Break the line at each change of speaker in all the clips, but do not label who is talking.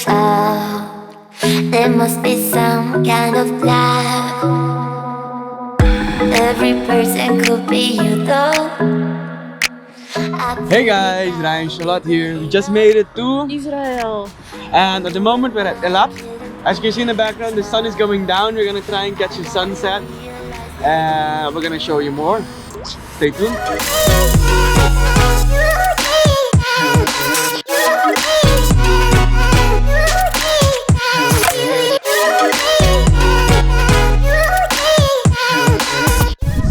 cloud. There must be some kind of cloud. Every person could be you though.
Hey guys, Rayen Charlotte here. We just made it to
Israel.
and at the moment we're at Eilat. As you can see in the background, the sun is going down. We're gonna try and catch the sunset. We're gonna show you more. Stay tuned.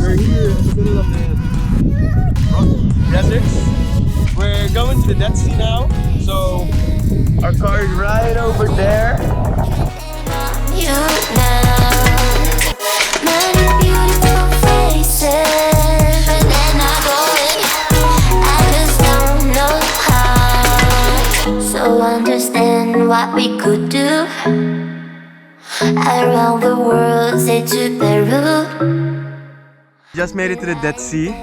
We're here in the middle of the rocky deserts. We're going to the Dead Sea now. So our car is right over there.
You now, many beautiful faces, but they're not going. I just don't know how. So understand what we could do around the world, say to Peru.
Just made it to the Dead Sea.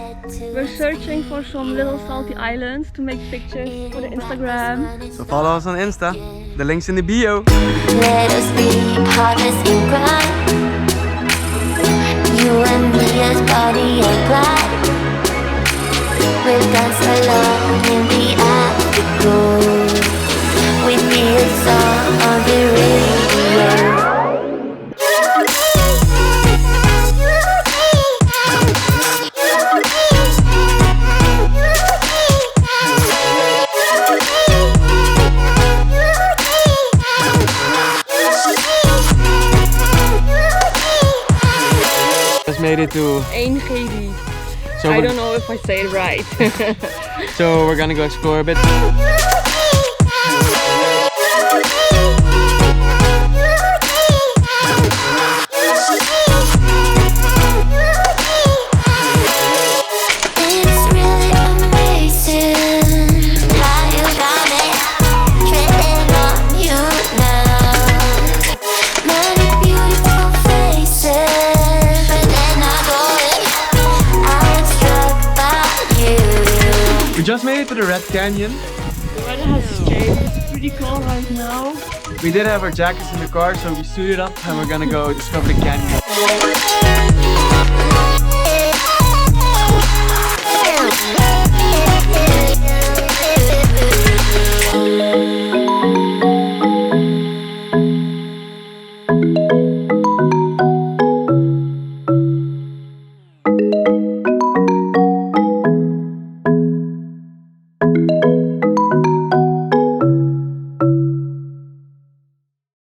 We're searching for some little salty islands to make pictures for the Instagram.
So follow us on Insta. The link's in the bio.
Let us be harvest in crime. You and me as body and blood. We'll dance along in the afterglow. We'll be a song on the radio.
Made it to
Ein Gedi.
so
I don't know if I say it right.
So we're gonna go explore a bit.
It's really amazing how you got me treading on you now. Many beautiful faces, but they're not going. I'm struck by you.
We just made it to the Red Canyon.
The weather has changed. It's pretty cold right now.
We did have our jackets in the car, so we suited up and we're gonna go discover the canyon.